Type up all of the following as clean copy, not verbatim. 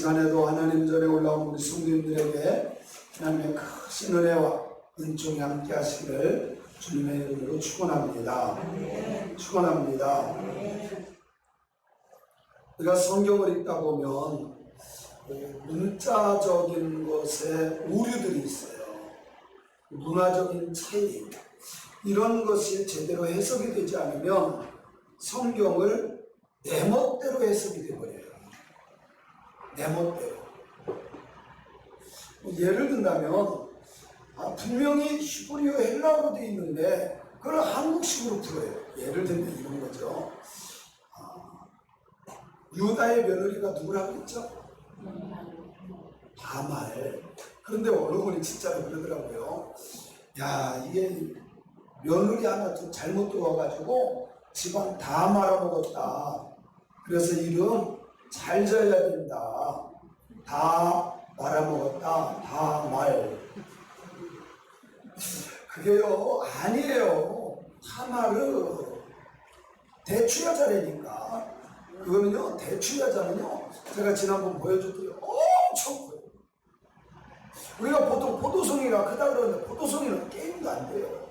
시간에도 하나님 전에 올라온 우리 성도님들에게 하나님의 크신 은혜와 은총이 함께 하시기를 주님의 이름으로 축원합니다. 축원합니다. 우리가 성경을 읽다 보면 문자적인 것에 오류들이 있어요. 문화적인 차이, 이런 것이 제대로 해석이 되지 않으면 성경을 내 멋대로 해석이 되어버려요. 내 멋대로. 예를 든다면 분명히 히브리어 헬라어로 되어 있는데 그걸 한국식으로 풀어요. 예를 들면 이런 거죠. 유다의 며느리가 누구라고 했죠? 다말. 그런데 어느 분이 진짜로 그러더라고요. 야, 이게 며느리 하나 좀 잘못 들어와가지고 집안 다 말아먹었다. 그래서 이름 잘 지어야 된다. 다 말아먹었다. 다 말. 그게요, 아니에요. 타마르. 대추여자라니까. 그거는요, 대추여자는요, 제가 지난번 보여줬더니 엄청 커요. 우리가 보통 포도송이가 크다 그러는데 포도송이는 게임도 안 돼요.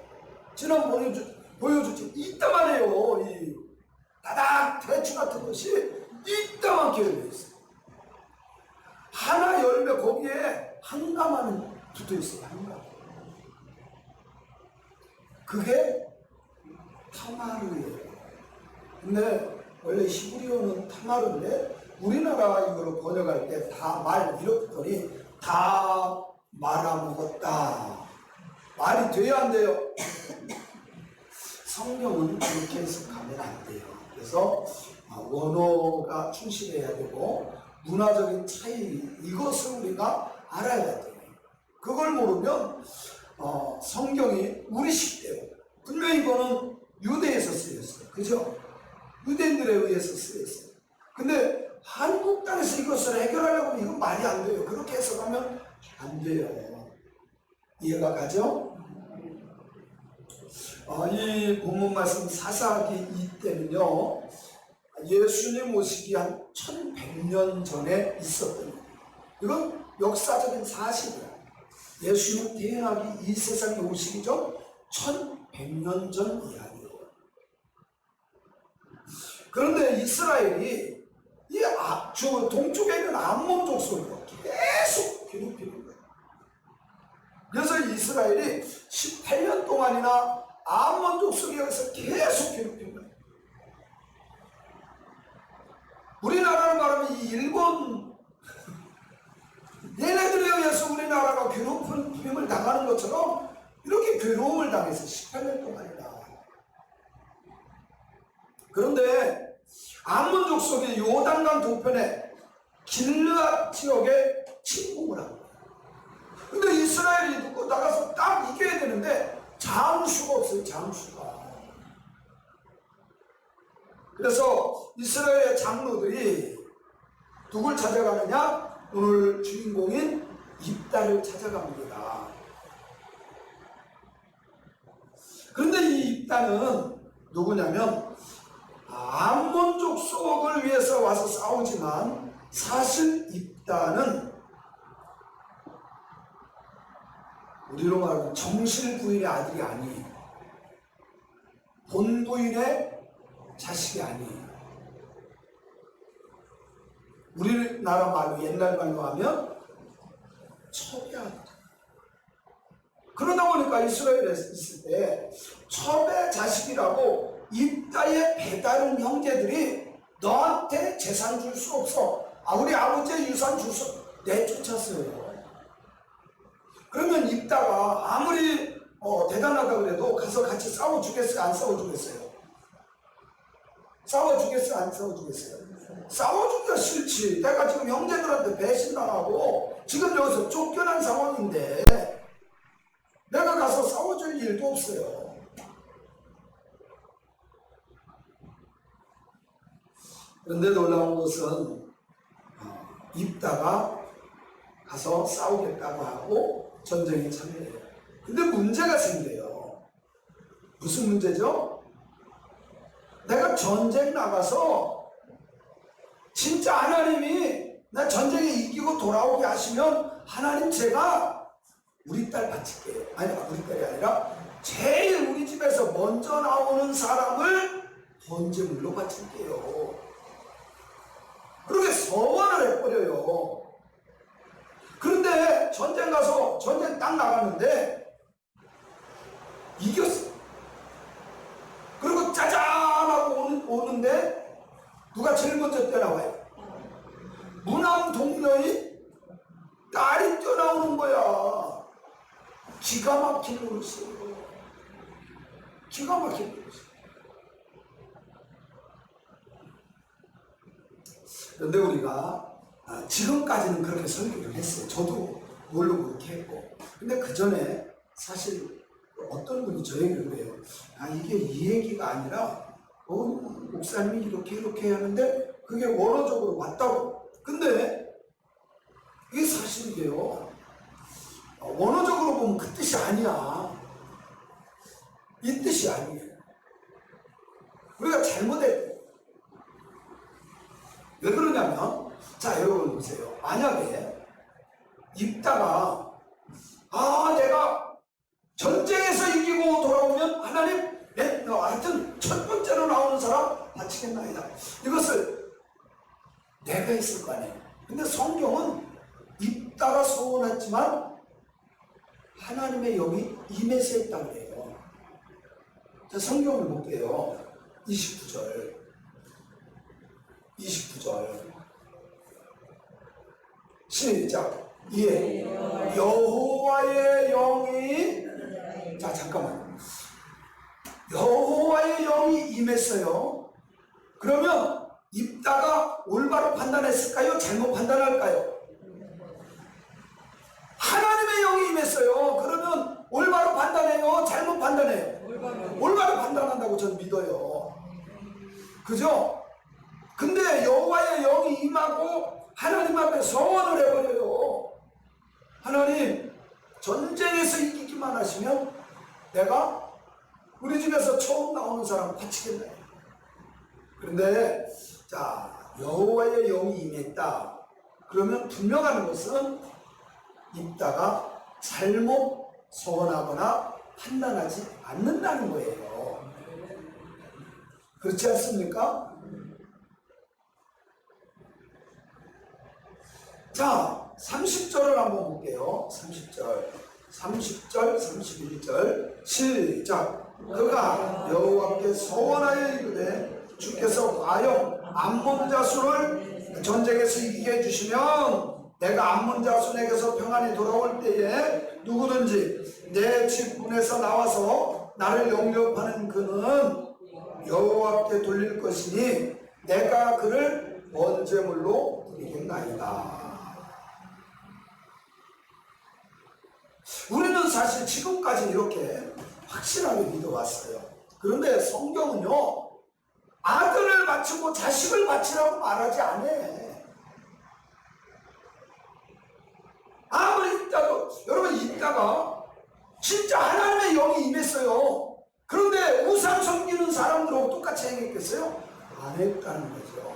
지난번 보여줬지. 이따만 해요. 이 다닥 대추 같은 것이 이따만게 열려있어요. 하나 열매 거기에 한 가마는 붙어있어요. 한 가마. 그게 타마르예요. 근데 원래 히브리어는 타마르인데 우리나라 이거로 번역할 때 다 말 이렇게 더니 다 말아먹었다. 말이 돼야 안 돼요? 성경은 그렇게 해석하면 안 돼요. 그래서 원어가 충실해야 되고 문화적인 차이, 이것을 우리가 알아야 돼요. 그걸 모르면 성경이 우리식대로, 분명히 이거는 유대에서 쓰였어요. 그죠? 유대인들에 의해서 쓰였어요. 근데 한국 땅에서 이것을 해결하려고 하면 이건 말이 안 돼요. 그렇게 해석하면 안 돼요. 이해가 가죠? 이 본문 말씀 사사기 이때는요, 예수님 오시기 한 1100년 전에 있었던 거예요. 이건 역사적인 사실이야. 예수님 태어나기, 이 세상에 오시기 전 1100년 전 이야기예요. 그런데 이스라엘이 저 동쪽에 있는 암몬 족속을 계속 괴롭히는 거예요. 그래서 이스라엘이 18년 동안이나 암몬 족속에서 계속 괴롭힌 거예요. 우리나라를 말하면 이 일본, 얘네들에 의해서 우리나라가 괴롭힘을 당하는 것처럼 이렇게 괴로움을 당해서 18년 동안이나. 그런데 암몬 족속이 요단강 동편에 길르앗 지역에 침공을 한 거예요. 근데 이스라엘이 누구 나가서 딱 이겨야 되는데 장수가 없어요. 장수가. 그래서 이스라엘의 장로들이 누굴 찾아가느냐? 오늘 주인공인 입다를 찾아갑니다. 그런데 이 입다는 누구냐면 암몬 족속을 위해서 와서 싸우지만 사실 입다는 우리로 말하면 정실부인의 아들이 아니에요. 본부인의 자식이 아니에요. 우리나라 말로, 옛날 말로 하면 첩의 아들. 그러다 보니까 이스라엘에 있을 때 첩의 자식이라고 입다의 배다른 형제들이 너한테 재산 줄 수 없어. 우리 아버지의 유산 줄 수 내쫓았어요. 그러면 입다가 아무리 대단하다 그래도 가서 같이 싸워주겠어요? 안 싸워주겠어요? 싸워주겠어요? 안 싸워주겠어요? 싸워주기가 싫지. 내가 지금 형제들한테 배신당하고 지금 여기서 쫓겨난 상황인데 내가 가서 싸워줄 일도 없어요. 그런데 놀라운 것은 입다가 가서 싸우겠다고 하고 전쟁에 참여해요. 근데 문제가 생겨요. 무슨 문제죠? 내가 전쟁 나가서 진짜 하나님이 나 전쟁에 이기고 돌아오게 하시면 하나님 제가 우리 딸 바칠게요. 아니 우리 딸이 아니라 제일 우리 집에서 먼저 나오는 사람을 번제물로 바칠게요. 그렇게 서원을 해버려요. 그런데 전쟁 가서 전쟁 딱 나갔는데 이겼어. 그리고 짜잔 하고 오는데 누가 제일 먼저 뛰어나와요? 무남 동료의 딸이 뛰어나오는 거야. 기가 막힌 노릇이에요. 기가 막힌 노릇이에요. 그런데 우리가 지금까지는 그렇게 설교를 했어요. 저도 모르고 그렇게 했고. 근데 그 전에 사실 어떤 분이 저에게 그래요. 이게 이 얘기가 아니라 목사님이 이렇게 하는데 그게 원어적으로 맞다고. 근데 이게 사실이에요. 원어적으로 보면 그 뜻이 아니야. 이 뜻이 아니에요. 우리가 잘못했고. 왜 그러냐면, 자, 여러분 보세요. 만약에 입다가, 내가 전쟁에서 이기고 돌아오면 하나님, 하여튼 첫 번째로 나오는 사람 바치겠나이다. 이것을 내가 했을 거 아니에요. 근데 성경은 입다가 소원했지만 하나님의 영이 임해서 했다고 해요. 자, 성경을 볼게요. 29절. 시작. 예. 여호와의 영이, 자, 잠깐만. 여호와의 영이 임했어요. 그러면 입다가 올바로 판단했을까요? 잘못 판단할까요? 하나님의 영이 임했어요. 그러면 올바로 판단해요? 잘못 판단해요? 올바로 판단한다고 저는 믿어요. 그죠? 근데 여호와의 영이 임하고 하나님 앞에 서원을 해버려요. 하나님, 전쟁에서 이기기만 하시면 내가 우리 집에서 처음 나오는 사람 바치겠네. 그런데 자, 여호와의 영이 임했다. 그러면 분명한 것은 입다가 잘못 서원하거나 판단하지 않는다는 거예요. 그렇지 않습니까? 자, 30절을 한번 볼게요. 30절, 31절 시작. 그가 여호와께 서원하여 이르되 주께서 과연 암몬 자손을 전쟁에서 이기게 해주시면 내가 암몬 자손에게서 평안히 돌아올 때에 누구든지 내 집 문에서 나와서 나를 영접하는 그는 여호와께 돌릴 것이니 내가 그를 번제물로 드리겠나이다. 우리는 사실 지금까지 이렇게 확실하게 믿어왔어요. 그런데 성경은요, 아들을 바치고 자식을 바치라고 말하지 않아. 아무리 있다도, 여러분 있다가 진짜 하나님의 영이 임했어요. 그런데 우상 섬기는 사람들하고 똑같이 행했겠어요? 안 했다는 거죠.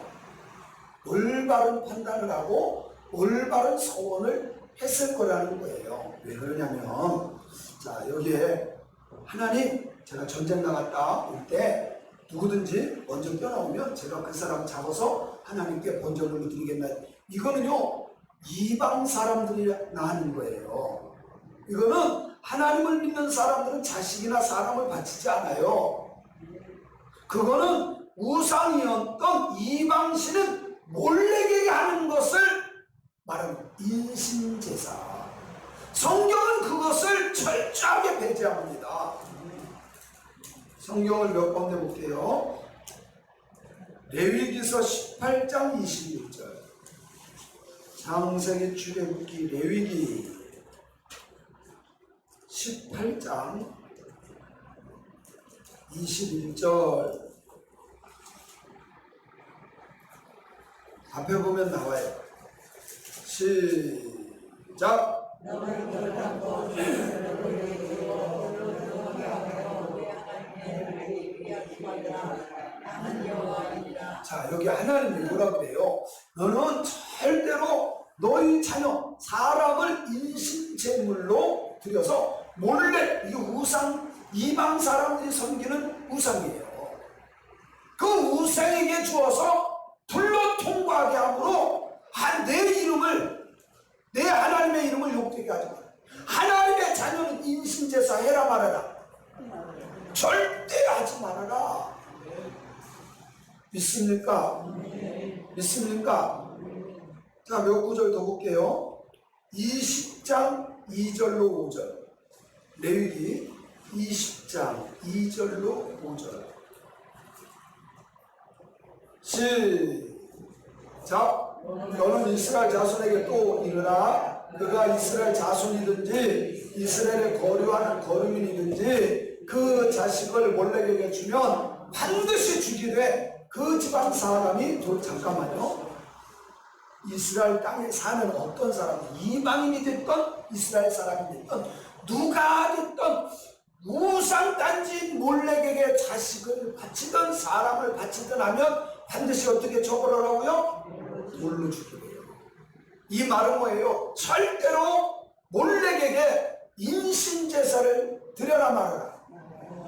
올바른 판단을 하고 올바른 소원을 했을 거라는 거예요. 왜 그러냐면, 자, 여기에 하나님, 제가 전쟁 나갔다 올 때 누구든지 먼저 뛰어나오면 제가 그 사람 잡아서 하나님께 번제물로 드리겠나. 이거는요, 이방 사람들이 나는 거예요. 이거는 하나님을 믿는 사람들은 자식이나 사람을 바치지 않아요. 그거는 우상이었던 이방신은 몰래게 하는 것을 말하는 인신제사. 성경은 그것을 철저하게 배제합니다. 성경을 몇 번 내볼게요. 레위기서 18장 21절. 창세기 출애굽기 레위기 18장 21절. 앞에 보면 나와요. 시작. 자, 여기 하나님이 뭐라고 해요? 너는 절대로 절대로 드려서 몰래, 이 우상, 이방 사람들이 섬기는 우상이에요. 그 우상에게 주어서 불로 통과하게 함으로 내 이름을, 내 하나님의 이름을 욕되게 하지 마라. 하나님의 자녀는 인신제사 해라 말아라. 절대 하지 말아라. 믿습니까? 믿습니까? 자, 몇 구절 더 볼게요. 20장 2절로 5절. 레위기 20장 2절로 5절. 시작. 너는 이스라엘 자손에게 또 이르라. 그가 이스라엘 자손이든지 이스라엘의 거류하는 거류민이든지 그 자식을 몰렉에게 주면 반드시 죽이되 그 지방 사람이 잠깐만요. 이스라엘 땅에 사는 어떤 사람이 이방인이 됐던 이스라엘 사람이 됐던 누가 됐던 우상 단지인 몰렉에게 자식을 바치던 사람을 바치든 하면 반드시 어떻게 처벌하라고요? 돌로 죽이래요. 이 말은 뭐예요? 절대로 몰렉에게 인신제사를 드려라 말아라.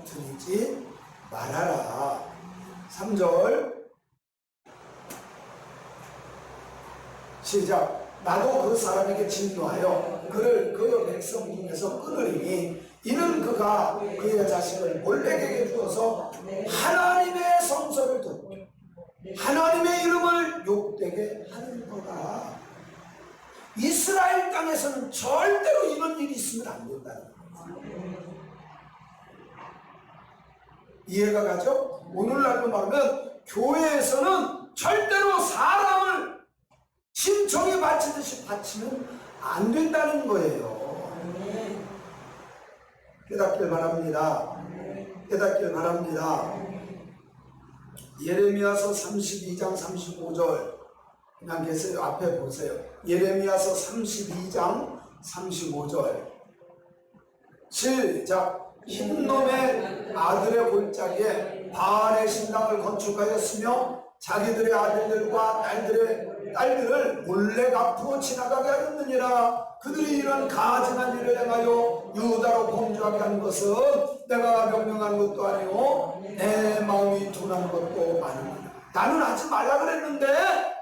드리지 말아라. 3절 시작. 나도 그 사람에게 진노하여 그를 그 백성 중에서 끊으리니 이는 그가 그의 자식을 몰렉에게 주어서 하나님의 성소를 돕고 하나님의 이름을 욕되게 하는 거다. 이스라엘 땅에서는 절대로 이런 일이 있으면 안 된다는 거예요. 이해가 가죠? 오늘날로 말하면 교회에서는 절대로 사람을 신청에 바치듯이 바치면 안 된다는 거예요. 깨닫길 바랍니다. 깨닫길 바랍니다. 예레미야서 32장 35절 그냥 계세요. 앞에 보세요. 예레미야서 32장 35절 시작. 흰놈의 아들의 골짜기에 바알의 신당을 건축하였으며 자기들의 아들들과 딸들을 몰래 앞으로 지나가게 하였느니라. 그들이 이런 가증한 일을 행하여 유다로 범죄하게 하는 것은 내가 명령한 것도 아니고 내 마음이 둔한 것도 아닙니다. 나는 하지 말라 그랬는데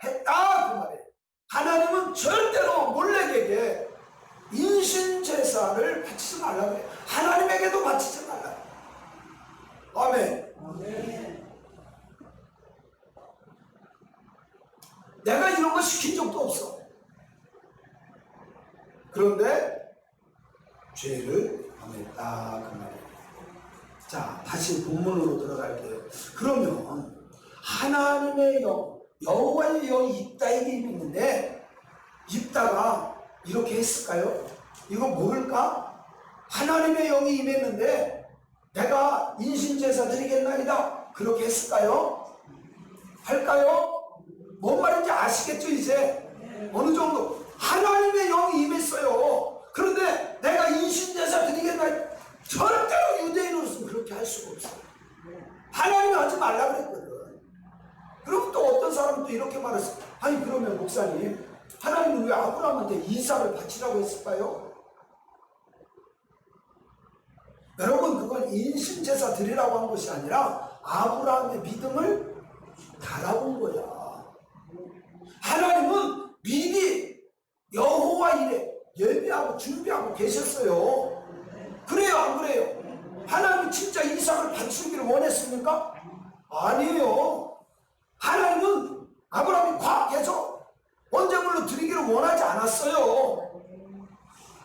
했다 그 말이에요. 하나님은 절대로 몰렉에게 인신제사를 바치지 말라 그래요. 하나님에게도 바치지 말라. 아멘. 내가 이런 거 시킨 적도 없어. 그런데 죄를 범했다 그 말이에요. 자, 다시 본문으로 들어갈게요. 그러면 하나님의 영, 여호와의 영이 있다 이게 있는데 있다가 이렇게 했을까요? 이거 뭘까? 하나님의 영이 임했는데 내가 인신제사 드리겠나이다 그렇게 했을까요? 할까요? 뭔 말인지 아시겠죠 이제? 어느 정도 하나님의 영이 임했어요. 그런데 내가 인신제사 드리겠나? 절대로 유대인으로서는 그렇게 할 수가 없어요. 하나님이 하지 말라 그랬거든. 그럼 또 어떤 사람은 또 이렇게 말했어. 아니 그러면 목사님 하나님은 왜 아브라함한테 이삭을 바치라고 했을까요? 여러분 그건 인신제사 드리라고 한 것이 아니라 아브라함의 믿음을 달아본 거야. 하나님은 미리 여호와 일에 예비하고 준비하고 계셨어요. 그래요 안 그래요? 하나님이 진짜 이삭을 바치기를 원했습니까? 아니에요. 하나님은 아브라함이 과학해서 번제물로 드리기를 원하지 않았어요.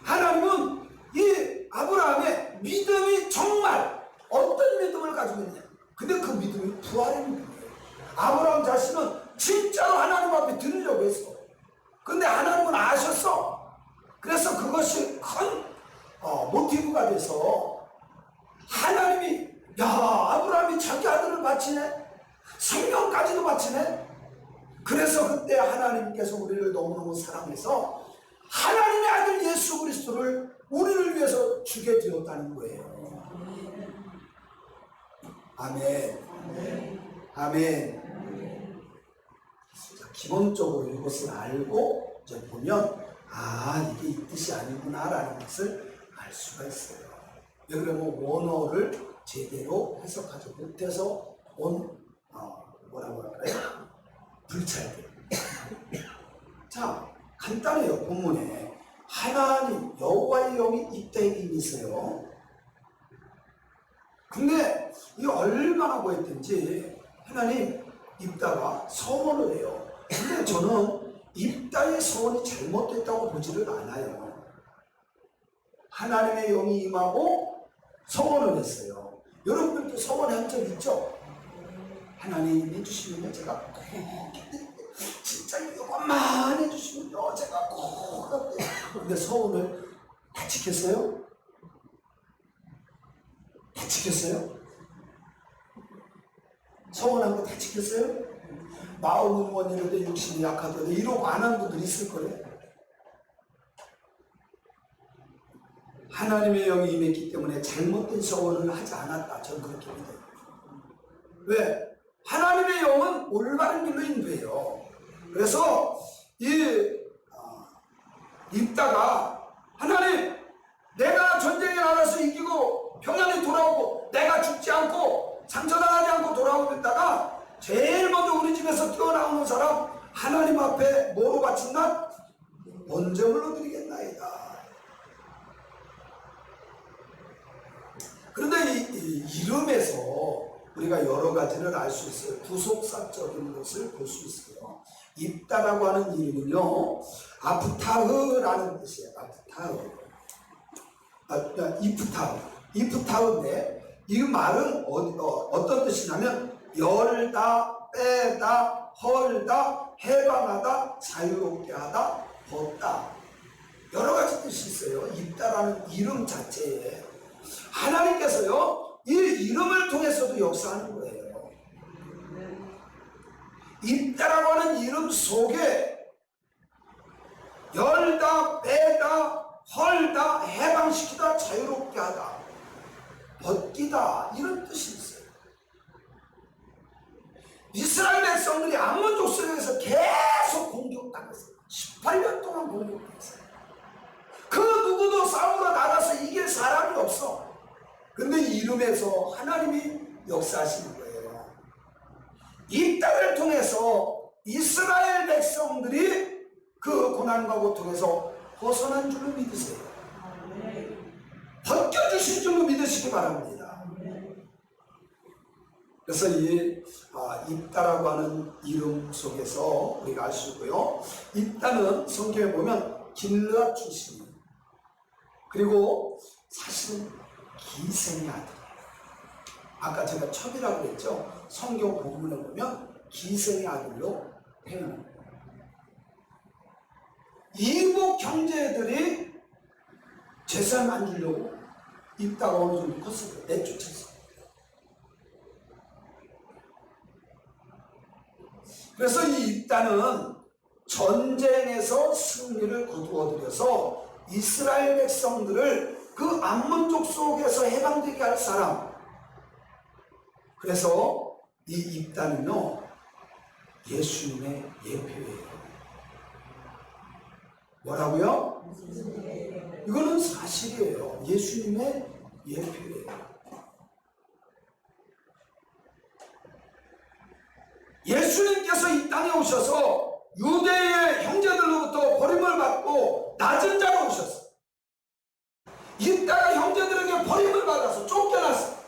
하나님은 이 아브라함의 믿음이 정말 어떤 믿음을 가지고 있냐? 근데 그 믿음이 부활의 믿음이에요. 아브라함 자신은 진짜로 하나님 앞에 드리려고 했어. 근데 하나님은 아셨어. 그래서 그것이 큰 모티브가 돼서 하나님이 야 아브라함이 자기 아들을 바치네. 생명까지도 바치네. 그래서 그때 하나님께서 우리를 너무너무 사랑해서 하나님의 아들 예수 그리스도를 우리를 위해서 주게 되었다는 거예요. 아멘. 아멘. 기본적으로 이것을 알고 이제 보면 아 이게 이 뜻이 아니구나 라는 것을 알 수가 있어요. 왜 그러면 원어를 제대로 해석하지 못해서 뭐라고 할까요? 불찰들. 자, 간단해요. 본문에 하나님 여호와의 영이 입다에게 있어요. 근데 이 얼마나 보였든지 하나님 입다가 서원을 해요. 근데 저는 입다의 서원이 잘못됐다고 보지를 않아요. 하나님의 영이 임하고 서원을 했어요. 여러분들도 서원한 적 있죠? 하나님 해주시면요 제가 꼭 진짜 이것만 해주시면요 제가 꼭 할게요. 근데 서원을 다 지켰어요? 다 지켰어요? 서원한 거 다 지켰어요? 마음은 원이로되 육신이 약하더라도 이러고 안 한 분들 있을 거예요. 하나님의 영이 임했기 때문에 잘못된 서원을 하지 않았다. 저는 그렇게 믿어요. 왜? 하나님의 영은 올바른 길로 인도해요. 그래서 입다가 하나님 내가 전쟁에 나가서 이기고 평안히 돌아오고 내가 죽지 않고 상처당하지 않고 돌아오겠다가 제일 먼저 우리 집에서 뛰어나오는 사람 하나님 앞에 뭐로 바친다? 번제물로 드리겠나이다. 그런데 이 이름에서 우리가 여러 가지를 알 수 있어요. 부속사적인 것을 볼 수 있어요. 입다라고 하는 이름은요, 아프타흐라는 뜻이에요. 이프타흐인데 이 말은 어떤 뜻이냐면 열다, 빼다, 헐다, 해방하다, 자유롭게 하다, 벗다. 여러 가지 뜻이 있어요. 입다라는 이름 자체에. 하나님께서요, 이 이름을 통해서도 역사하는 거예요. 입다라고 하는 이름 속에 열다, 빼다, 헐다, 해방시키다, 자유롭게 하다, 벗기다, 이런 뜻이 있어요. 이스라엘 백성들이 암몬 족속에서 계속 공격당했어요. 18년 동안 공격당했어요. 그 누구도 싸우러 나가서 이길 사람이 없어. 근데 이 이름에서 하나님이 역사하시는 거예요. 이 딸을 통해서 이스라엘 백성들이 그 고난과 고통에서 벗어난 줄로 믿으세요. 벗겨주신 줄로 믿으시기 바랍니다. 그래서 이 입다라고 하는 이름 속에서 우리가 알 수 있고요. 입다는 성경에 보면 길르앗 출신이에요. 그리고 사실은 기생의 아들이에요. 아까 제가 첩이라고 했죠. 성경 본문에 보면 기생의 아들로 태어납니다. 이국 형제들이 재산 안 주려고 입다가 어느 정도 컸을 때 내쫓았어요. 그래서 이 입다는 전쟁에서 승리를 거두어들여서 이스라엘 백성들을 그 암몬 족속에서 해방되게 할 사람. 그래서 이 입다는요, 예수님의 예표예요. 뭐라고요? 이거는 사실이에요. 예수님의 예표예요. 예수님께서 이 땅에 오셔서 유대의 형제들로부터 버림을 받고 낮은 자로 오셨어요. 입다가 형제들에게 버림을 받아서 쫓겨났어요.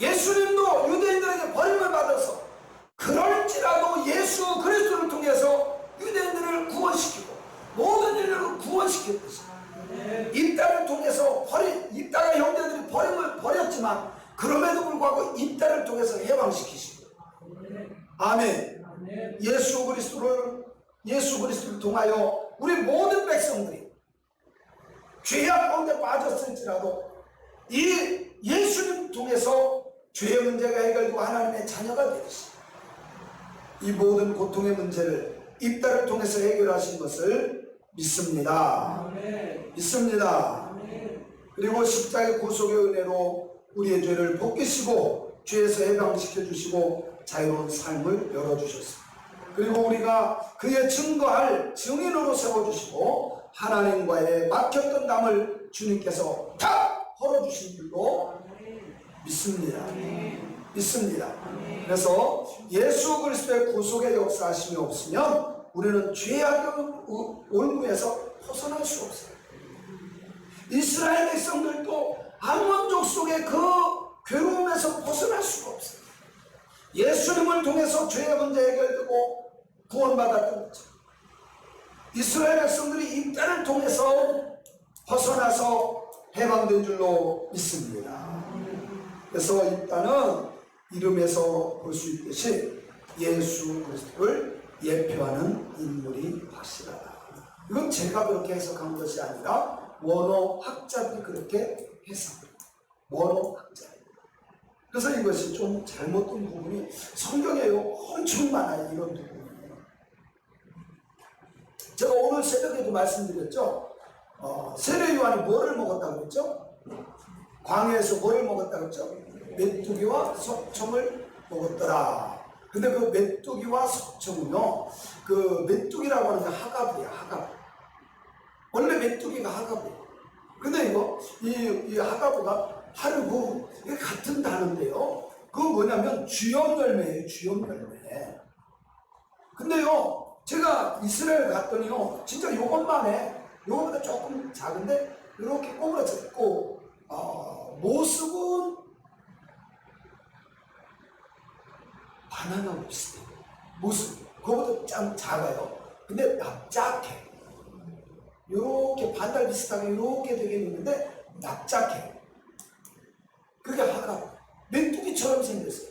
예수님도 유대인들에게 버림을 받아서 그럴지라도 예수 그리스도를 통해서 유대인들을 구원시키고 모든 인류를 구원시켰듯이 입다를 통해서 입다가 형제들이 버림을 버렸지만 그럼에도 불구하고 입다를 통해서 해방시키시고 아멘. 예수 그리스도를 통하여 우리 모든 백성들이 죄악 가운데 빠졌을지라도 이 예수님 통해서 죄의 문제가 해결되고 하나님의 자녀가 되듯이 이 모든 고통의 문제를 입다를 통해서 해결하신 것을 믿습니다. 아멘. 믿습니다. 아멘. 그리고 십자가의 구속의 은혜로 우리의 죄를 벗기시고 죄에서 해방시켜 주시고 자유로운 삶을 열어주셨습니다. 그리고 우리가 그의 증거할 증인으로 세워주시고 하나님과의 막혔던 담을 주님께서 다 헐어주신 줄로 믿습니다. 믿습니다. 그래서 예수 그리스도의 구속의 역사하심이 없으면 우리는 죄악의 올무에서 벗어날 수 없어요. 이스라엘 백성들도 아몬족 속의 그 괴로움에서 벗어날 수가 없어요. 예수님을 통해서 죄의 문제 해결되고 구원받았던 거죠. 이스라엘 백성들이 이 때를 통해서 벗어나서 해방된 줄로 믿습니다. 그래서 이 때는 이름에서 볼 수 있듯이 예수 그리스도를 예표하는 인물이 확실하다. 이건 제가 그렇게 해석한 것이 아니라 원어학자들이 그렇게 해석합니다. 원어학자. 그래서 이것이 좀 잘못된 부분이 성경에요 엄청 많아요. 이런 부분이. 제가 오늘 새벽에도 말씀드렸죠. 세례 요한이 뭐를 먹었다고 그랬죠? 광야에서 뭐를 먹었다고 그랬죠? 메뚜기와 석청을 먹었더라. 근데 그 메뚜기와 석청은요, 그 메뚜기라고 하는 게 하갑이에요. 하갑. 원래 메뚜기가 하갑이에요. 근데 이거 이 하갑이가 하르고 이게 같은 단어인데요. 그거 뭐냐면 주염 열매예요. 주염 열매. 근데요, 제가 이스라엘 갔더니요, 진짜 요것만 해. 요거보다 조금 작은데 이렇게 꼬부라져 있고 모습은 바나나 비슷해요. 모습 그거보다 좀 작아요. 근데 납작해. 요렇게 반달 비슷하게 요렇게 되게 있는데 납작해. 그게 하갑. 메뚜기처럼 생겼어요.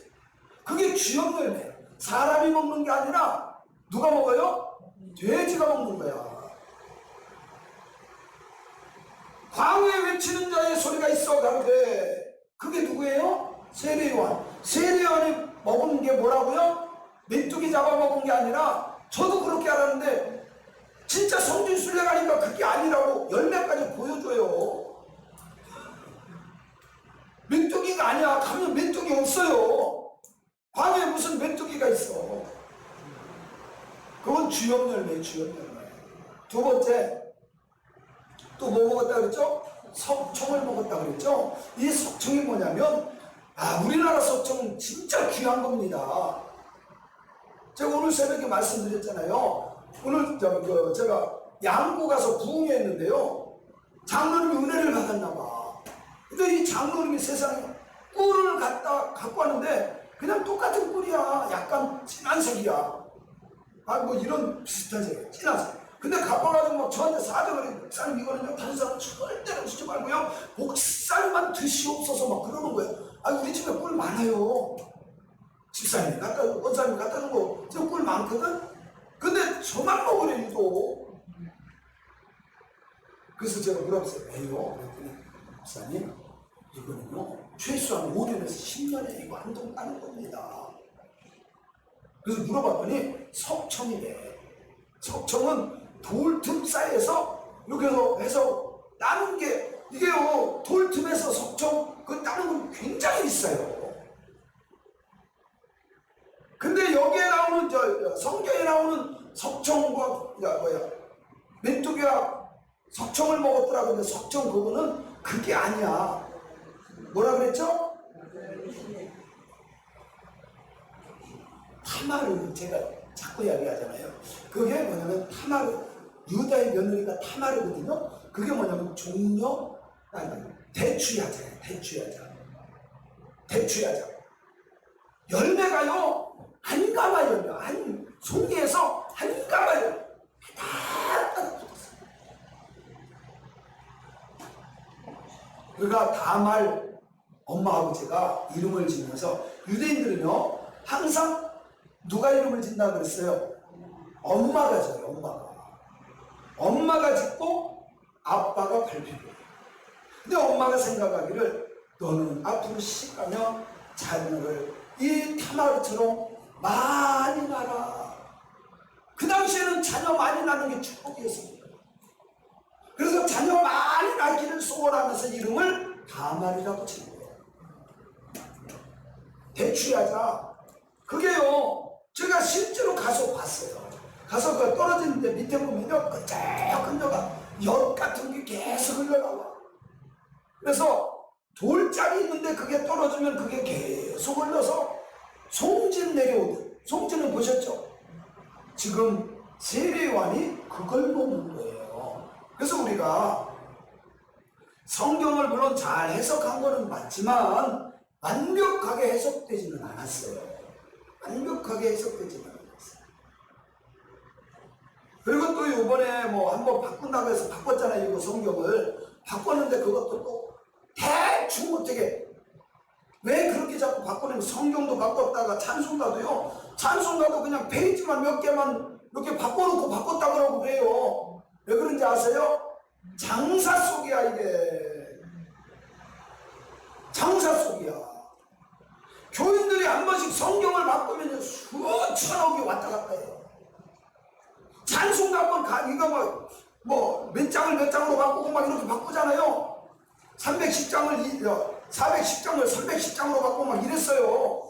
그게 주염 열매. 사람이 먹는 게 아니라 누가 먹어요? 돼지가 먹는 거야. 광야에 외치는 자의 소리가 있어 가로되 그게 누구예요? 세례 요한. 세례 요한이 먹은 게 뭐라고요? 메뚜기 잡아먹은 게 아니라 저도 그렇게 알았는데 진짜 성경 순례 가니까 그게 아니라고 열매까지 보여줘요. 메뚜기가 아니야. 가면 메뚜기 없어요. 광야에 무슨 메뚜기가 있어. 그건 주염 열매, 주염 열매. 두 번째, 또 뭐 먹었다 그랬죠? 석청을 먹었다 그랬죠? 이 석청이 뭐냐면, 우리나라 석청은 진짜 귀한 겁니다. 제가 오늘 새벽에 말씀드렸잖아요. 오늘 제가 양구 가서 부흥회했는데요. 장로님이 은혜를 받았나 봐. 근데 이 장로님이 세상에 꿀을 갖고 왔는데 그냥 똑같은 꿀이야. 약간 진한 색이야. 뭐 이런 비슷한 색, 진한 색. 근데 갚아가지고 막 저한테 사정을 해. 목사님 이거는요 다른 사람 절대로 주지 말고요 목살만 드시옵소서 막 그러는 거예요. 우리 집에 꿀 많아요. 집사님이 원사님이 갖다 준 거 지금 꿀 많거든. 근데 저만 먹으래 유독. 그래서 제가 물어봤어요. 왜요? 그랬더니 목사님 이거는요 최소한 5년에서 10년에 이거 한 동 따는 겁니다. 그래서 물어봤더니 석청이래. 석청은 돌 틈 사이에서 이렇게 해서 따는 게 이게요 돌 틈에서 석청 그 따는 건 굉장히 비싸요. 근데 여기에 나오는 성경에 나오는 석청과 메뚜기와 석청을 먹었더라. 근데 석청 그거는 그게 아니야. 뭐라 그랬죠? 타마르. 제가 자꾸 이야기하잖아요. 그게 뭐냐면 타마르. 유다의 며느리가 타마르거든요. 그게 뭐냐면 종려 대추야자예요. 대추야자. 열매가요 한 가마 열매, 한 송이에서 한 가마 열매 다 붙었어요. 그러니까 다말 엄마 아버지가 이름을 지면서 유대인들은요 항상 누가 이름을 짓나 그랬어요? 엄마가 져요. 엄마가 짓고 아빠가 발표해요. 근데 엄마가 생각하기를 너는 앞으로 시집가면 자녀를 이 타마르처럼 많이 낳아라. 그 당시에는 자녀 많이 낳는 게 축복이었습니다. 그래서 자녀 많이 낳기를 소원하면서 이름을 다말이라고 지은 거예요. 대추야자. 그게요 제가 실제로 가서 봤어요. 가서 그 떨어지는데 밑에 보면요 끈적끈적한 엿 같은 게 계속 흘러나와. 그래서 돌짝이 있는데 그게 떨어지면 그게 계속 흘러서 송진 내려오듯. 송진은 보셨죠? 지금 세례요한이 그걸 보는 거예요. 그래서 우리가 성경을 물론 잘 해석한 거는 맞지만 완벽하게 해석되지는 않았어요. 완벽하게 해석되지는 않았어요. 그리고 또 이번에 뭐 한번 바꾼다고 해서 바꿨잖아요. 이거 성경을 바꿨는데 그것도 또 대충 어떻게 왜 그렇게 자꾸 바꾸는 성경도 바꿨다가 찬송가도 그냥 페이지만 몇 개만 이렇게 바꿔놓고 바꿨다 그러고 그래요. 왜 그런지 아세요? 장사 속이야. 이게 장사 속이야. 교인들이 한 번씩 성경을 바꾸면 수천억이 왔다 갔다 해요. 찬송가 한번 이거 몇 장을 몇 장으로 바꾸고 막 이렇게 바꾸잖아요. 410장을 310장으로 바꾸고 막 이랬어요.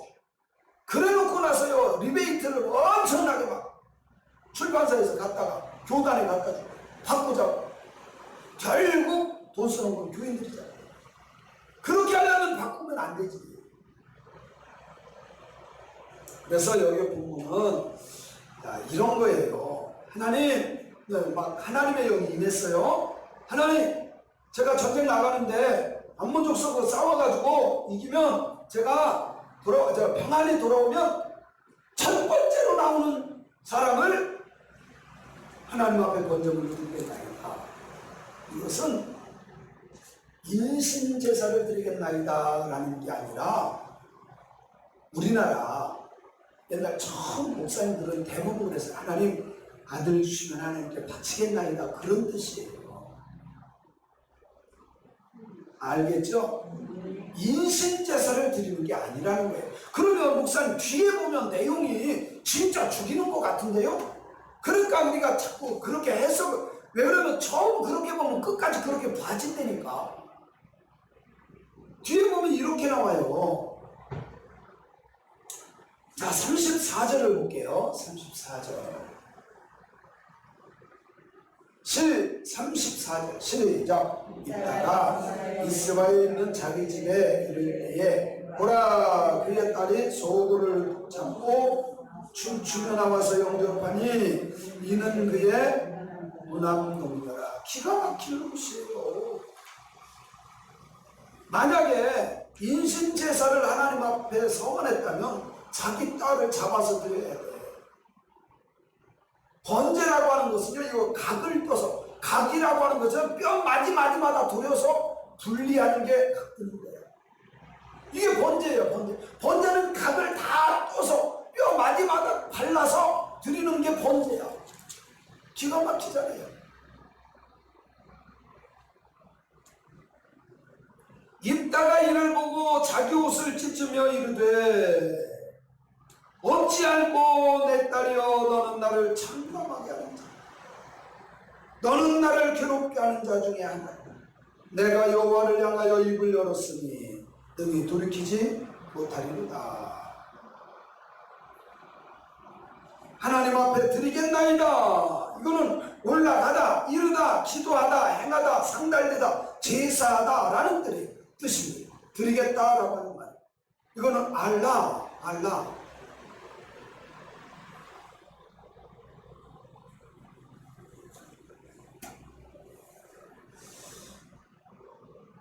그래 놓고 나서요, 리베이트를 엄청나게 막 출판사에서 갔다가 교단에 갖다 주고 바꾸자고. 결국 돈 쓰는 건 교인들이잖아요. 그렇게 하려면 바꾸면 안 되지. 그래서 여기 본문은 이런 거예요. 하나님의 영이 임했어요. 하나님, 제가 전쟁 나가는데 암몬족 쏘고 싸워가지고 이기면 제가 평안히 돌아오면 첫 번째로 나오는 사람을 하나님 앞에 번제물로 드리겠나이다. 이것은 인신제사를 드리겠나이다 라는 게 아니라, 우리나라 옛날 처음 목사님들은 대부분 그래서 하나님 아들 주시면 하나님께 바치겠나이다 그런 뜻이에요. 알겠죠? 인신제사를 드리는 게 아니라는 거예요. 그러면 목사님 뒤에 보면 내용이 진짜 죽이는 것 같은데요? 그러니까 우리가 자꾸 그렇게 해석을, 왜 그러면 처음 그렇게 보면 끝까지 그렇게 봐진다니까. 뒤에 보면 이렇게 나와요. 자, 34절을 볼게요. 34절. 34절 시작. 이따가 이스라엘에 있는 자기 집에 이를 때에 보라, 그의 딸이 소굴을 잡고 춤추며 나와서 영접하니 이는 그의 무남동이더라. 기가 막히는 것이에요. 만약에 인신제사를 하나님 앞에 서원했다면 자기 딸을 잡아서 드려야 돼. 번제라고 하는 것은요, 이거 각을 떠서, 각이라고 하는 것은 뼈 마디마디마다 돌려서 분리하는 게 각 드는 거예요. 이게 번제예요, 번제. 번제는 각을 다 떠서 뼈 마디마다 발라서 드리는 게 번제야. 기가 막히잖아요. 입다가 이를 보고 자기 옷을 찢으며 이르되 어찌 알고 내 딸이여, 너는 나를 참담하게 하는 자, 너는 나를 괴롭게 하는 자 중에 하나다. 내가 여호와를 향하여 입을 열었으니 능히 돌이키지 못하리로다. 하나님 앞에 드리겠나이다. 이거는 올라가다, 이르다, 기도하다, 행하다, 상달되다, 제사하다 라는 뜻입니다. 드리겠다라고 하는 말. 이거는 알라.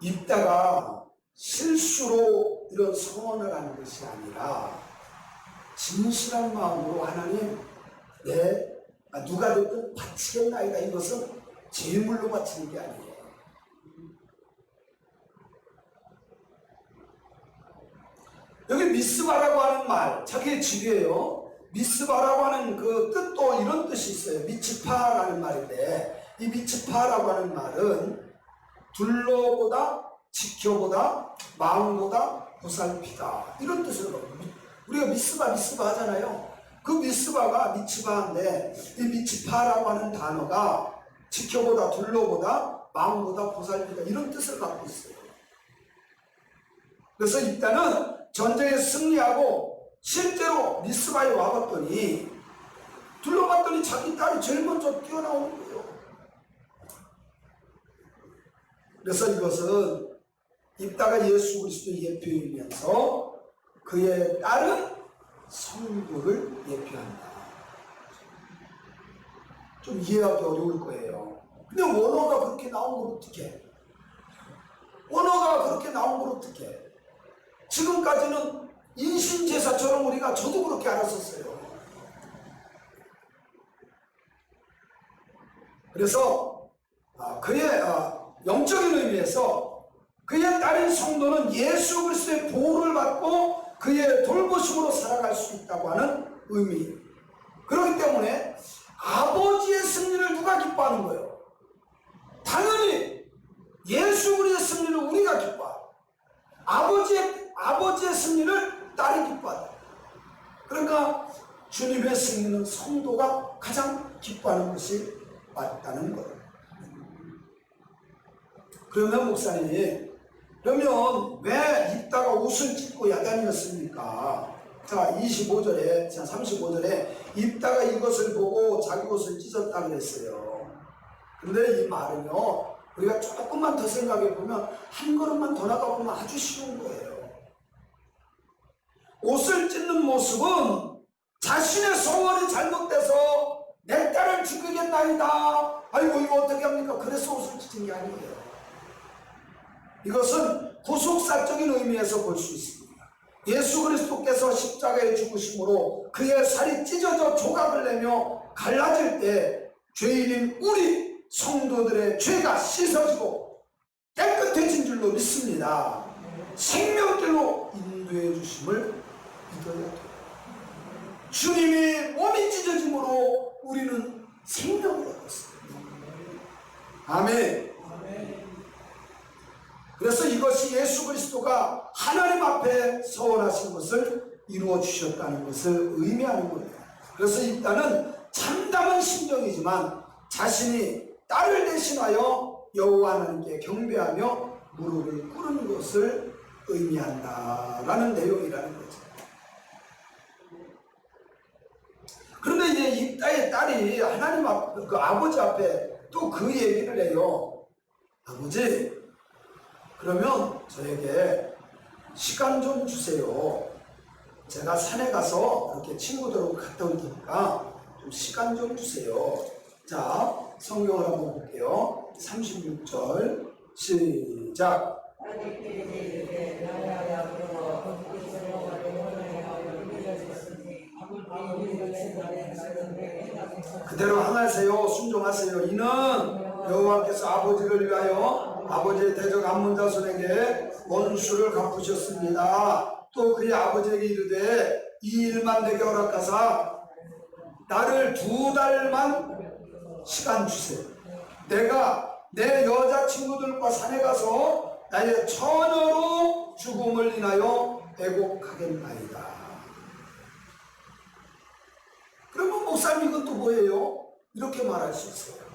입다가 실수로 이런 서원을 하는 것이 아니라 진실한 마음으로 하나님, 누가 됐든 바치겠나이다. 이것은 제물로 바치는 게 아니에요. 여기 미스바라고 하는 말, 자기의 집이에요. 미스바라고 하는 그 뜻도 이런 뜻이 있어요. 미츠파라는 말인데, 이 미츠파라고 하는 말은 둘러보다, 지켜보다, 마음보다 보살피다, 이런 뜻으로. 우리가 미스바 하잖아요. 그 미스바가 미츠바인데, 이 미츠파라고 하는 단어가 지켜보다, 둘러보다, 마음보다 보살피다, 이런 뜻을 갖고 있어요. 그래서 일단은 전쟁에 승리하고 실제로 미스바에 와봤더니, 둘러봤더니 자기 딸이 제일 먼저 뛰어나오는 거예요. 그래서 이것은 입다가 예수 그리스도의 예표이면서 그에 따른 성도를 예표한다. 좀 이해하기 어려울 거예요. 근데 원어가 그렇게 나온 걸 어떡해? 원어가 그렇게 나온 걸 어떡해? 지금까지는 인신제사처럼 우리가 저도 그렇게 알았었어요. 그래서 그의 영적인 의미에서 그에 따른 성도는 예수 그리스도의 보호를 받고 그의 돌보심으로 살아갈 수 있다고 하는 의미. 그렇기 때문에 아버지의 승리를 누가 기뻐하는 거예요? 당연히 예수 그리스도의 승리를 우리가 기뻐하고 아버지의 승리를 딸이 기뻐한다. 그러니까 주님의 승리는 성도가 가장 기뻐하는 것이 맞다는 거예요. 그러면 목사님, 그러면 왜 입다가 옷을 찢고 야단이었습니까? 자, 25절에, 자, 35절에 입다가 이것을 보고 자기 옷을 찢었다 그랬어요. 근데 이 말은요, 우리가 조금만 더 생각해 보면, 한 걸음만 더 나가보면 아주 쉬운 거예요. 옷을 찢는 모습은 자신의 소원이 잘못돼서 내 딸을 죽이겠나이다. 아이고, 이거 어떻게 합니까? 그래서 옷을 찢은 게 아니에요. 이것은 구속사적인 의미에서 볼 수 있습니다. 예수 그리스도께서 십자가에 죽으심으로 그의 살이 찢어져 조각을 내며 갈라질 때 죄인인 우리 성도들의 죄가 씻어지고 깨끗해진 줄로 믿습니다. 생명길로 인도해 주심을 믿어야 돼요. 주님이 몸이 찢어짐으로 우리는 생명을 얻었습니다. 아멘. 그래서 이것이 예수 그리스도가 하나님 앞에 서원하신 것을 이루어 주셨다는 것을 의미하는 겁니다. 그래서 입다는 참담한 심정이지만 자신이 딸을 대신하여 여호와 하나님께 경배하며 무릎을 꿇은 것을 의미한다라는 내용이라는 거죠. 그런데 이제 입다의 딸이 하나님 앞, 그 아버지 앞에 또 그 얘기를 해요. 아버지, 그러면 저에게 시간 좀 주세요. 제가 산에 가서 그렇게 친구들하고 갔다 올 테니까 좀 시간 좀 주세요. 자, 성경을 한번 볼게요. 36절 시작. 그대로 행하세요. 순종하세요. 이는 여호와께서 아버지를 위하여 아버지의 대적 암몬 자손에게 원수를 갚으셨습니다. 또 그의 아버지에게 이르되 이 일만 내게 허락하사 나를 2달만 시간 주세요. 내가 내 여자친구들과 산에 가서 나의 처녀로 죽음을 인하여 애곡하겠나이다. 그러면 목사님 이건 또 뭐예요? 이렇게 말할 수 있어요.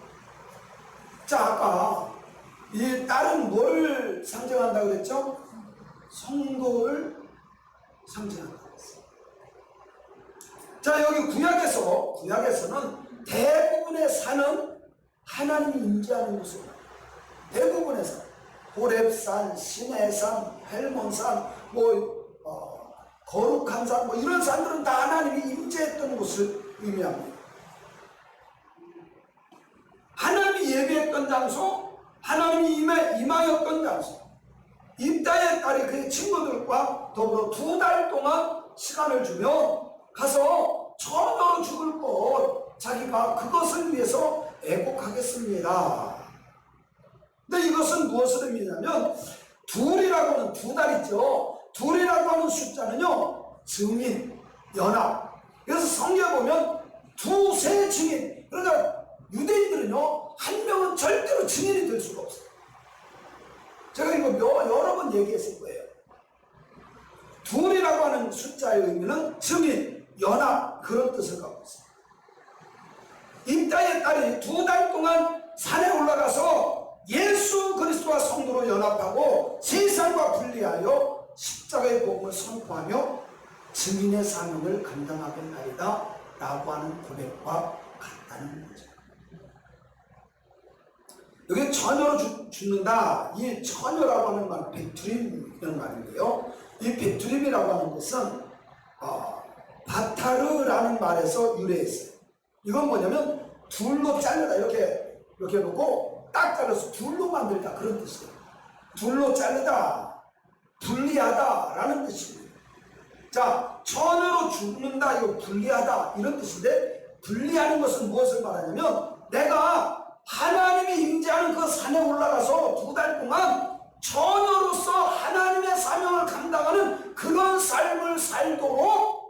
자, 아까 이 딸은 뭘 상징한다고 그랬죠? 성도를 상징한다고 그랬어요. 자, 여기 구약에서는 대부분의 산은 하나님이 임재하는 곳입니다. 대부분의 산, 호렙산, 시내산, 헬몬산, 거룩한 산, 이런 산들은 다 하나님이 임재했던 곳을 의미합니다. 하나님이 예배했던 장소, 하나님이 임하였던 장소. 입다의 딸이 그의 친구들과 더불어 2달 동안 시간을 주며 가서 처녀로 죽을 것, 자기가 그것을 위해서 애곡하겠습니다. 근데 이것은 무엇을 의미냐면, 둘이라고 하는 2달이죠. 둘이라고 하는 숫자는요, 증인, 연합. 그래서 성경에 보면 두세 증인. 그러니까 유대인들은요, 한 명은 절대로 증인이 될 수가 없어요. 제가 이거 여러 번 얘기했을 거예요. 둘이라고 하는 숫자의 의미는 증인, 연합, 그런 뜻을 갖고 있어요. 입다의 딸이 2달 동안 산에 올라가서 예수 그리스도와 성도로 연합하고 세상과 분리하여 십자가의 복음을 선포하며 증인의 사명을 감당하겠나이다 라고 하는 고백과 같다는 거죠. 여기 처녀로 죽는다. 이 처녀라고 하는 말, 베투림이라는 말인데요. 이 베투림이라고 하는 것은 바타르라는 말에서 유래했어요. 이건 뭐냐면 둘로 잘라다 이렇게 해놓고 딱 잘라서 둘로 만들다 그런 뜻이에요. 둘로 자르다, 분리하다 라는 뜻입니다. 자, 처녀로 죽는다, 이거 분리하다 이런 뜻인데, 분리하는 것은 무엇을 말하냐면 내가 하나님이 임재하는 그 산에 올라가서 2달 동안 처녀로서 하나님의 사명을 감당하는 그런 삶을 살도록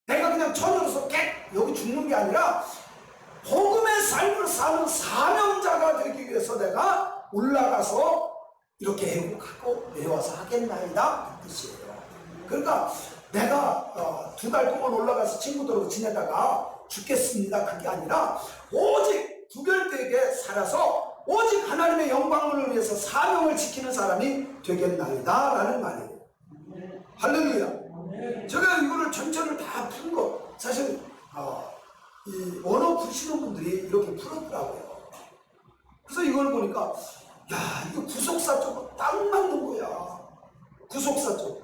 내가 그냥 처녀로서 여기 죽는 게 아니라 복음의 삶을 사는 사명자가 되기 위해서 내가 올라가서 이렇게 애국하고 내려와서 하겠나이다 그 뜻이에요. 그러니까 내가 2달 동안 올라가서 친구들하고 지내다가 죽겠습니다 그게 아니라 오직 구별되게 살아서 오직 하나님의 영광을 위해서 사명을 지키는 사람이 되겠나이다 라는 말이에요. 할렐루야. 제가 이거를 전체를 다 푼 거 사실 이 언어 푸시는 분들이 이렇게 풀었더라고요. 그래서 이걸 보니까 야, 이거 구속사적으로 딱 맞는 거야. 구속사적.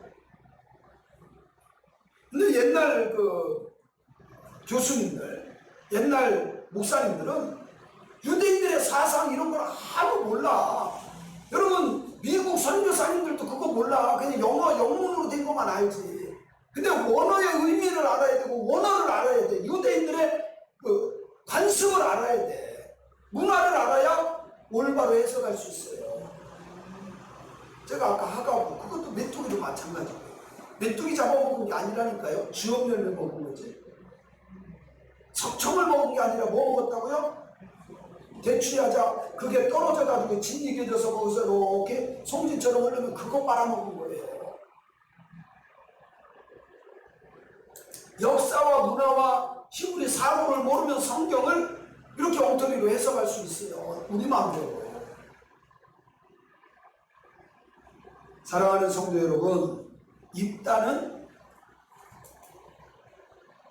근데 옛날 그 교수님들, 옛날 목사님들은 유대인들의 사상 이런 걸 아무 몰라. 여러분 미국 선교사님들도 그거 몰라. 그냥 영문으로 된 것만 알지. 근데 원어의 의미를 알아야 되고 원어를 알아야 돼. 유대인들의 그 관습을 알아야 돼. 문화를 알아야 올바로 해석할 수 있어요. 제가 아까 하가고 그것도 메뚜기도 마찬가지고 메뚜기 잡아먹은 게 아니라니까요. 쥐업열매 먹은 거지. 석청을 먹은 게 아니라 뭐 먹었다고요? 대추야자 그게 떨어져가지고 진이겨져서 거기서 이렇게 송진처럼 흐르면 그거 빨아먹은 거예요. 역사와 문화와 히브리 사고를 모르면 성경을 이렇게 엉터리로 해석할 수 있어요. 우리 마음대로. 사랑하는 성도 여러분, 입다는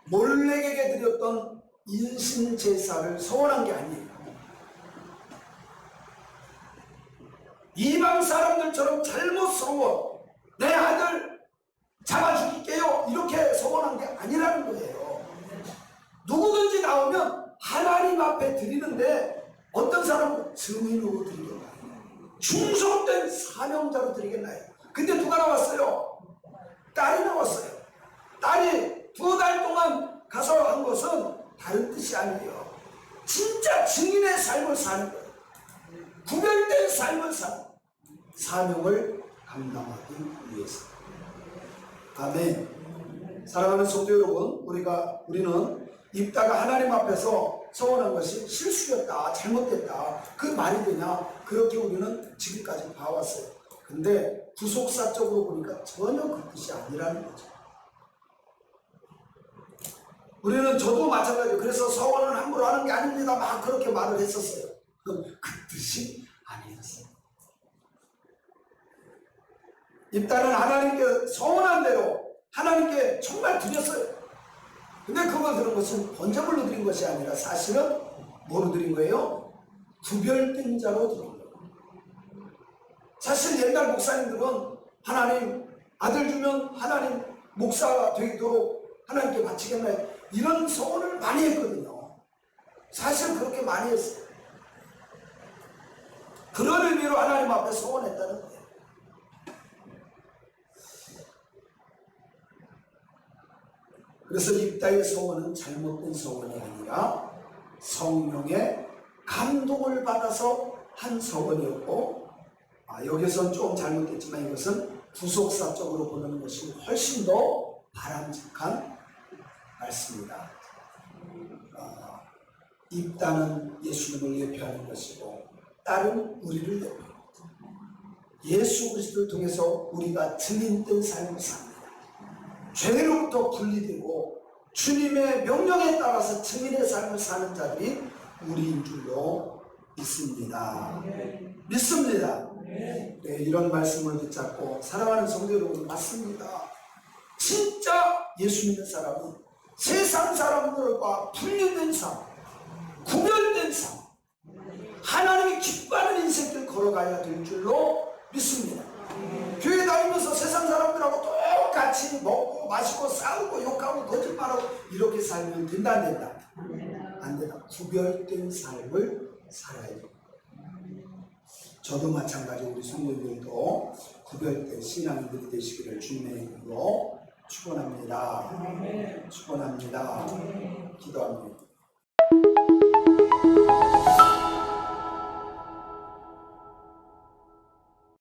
몰렉에게 드렸던 인신제사를 서원한 게 아니에요. 이방 사람들처럼 잘못스러워 내 아들 잡아 죽일게요 이렇게 서원한 게 아니라는 거예요. 누구든지 나오면 하나님 앞에 드리는데 어떤 사람은 증인으로 드리겠나요? 충성된 사명자로 드리겠나요? 근데 누가 나왔어요? 딸이 나왔어요. 딸이 2달 동안 가서 한 것은 다른 뜻이 아니에요. 진짜 증인의 삶을 사는 거예요. 구별된 삶을 사는 사명을 감당하기 위해서. 아멘. 사랑하는 성도 여러분, 우리는 입다가 하나님 앞에서 서원한 것이 실수였다, 잘못됐다, 그 말이 되냐, 그렇게 우리는 지금까지 봐왔어요. 근데 구속사적으로 보니까 전혀 그 뜻이 아니라는 거죠. 우리는 저도 마찬가지예요. 그래서 서원은 함부로 하는 게 아닙니다 막 그렇게 말을 했었어요. 그 뜻이 아니었어요. 입다는 하나님께 서원한 대로 하나님께 정말 드렸어요. 근데 그걸 들은 것은 번제물로 드린 것이 아니라 사실은 뭐로 드린 거예요? 구별된 자로 드린 거예요. 사실 옛날 목사님들은 하나님 아들 주면 하나님 목사가 되도록 하나님께 바치겠나요? 이런 서원을 많이 했거든요. 사실 그렇게 많이 했어요. 그런 의미로 하나님 앞에 서원했다는 거예요. 그래서 입다의 서원은 잘못된 서원이 아니라 성령의 감동을 받아서 한 서원이었고, 여기서는 좀 잘못됐지만 이것은 구속사적으로 보는 것이 훨씬 더 바람직한 말씀입니다. 입다는 예수님을 예표하는 것이고 딸은 우리를 예표합니다. 예수 그리스도를 통해서 우리가 증인된 삶을 삽니다. 죄로부터 분리되고 주님의 명령에 따라서 증인의 삶을 사는 자들이 우리인 줄로 믿습니다. 믿습니다. 네, 이런 말씀을 붙잡고 사랑하는 성도 여러분, 맞습니다. 진짜 예수 믿는 사람은 세상 사람들과 분리된 삶, 구별된 삶, 하나님이 하나님이 기뻐하는 인생길 걸어가야 될 줄로 믿습니다. 교회 다니면서 세상 사람들하고 똑같이 먹고 마시고 싸우고 욕하고 거짓말하고 이렇게 살면 된다 안 된다? 안 된다. 구별된 삶을 살아야 돼요. 저도 마찬가지 우리 성도님들도 구별된 신앙인들이 되시기를 주님의 이름으로 축원합니다. 축원합니다. 기도합니다.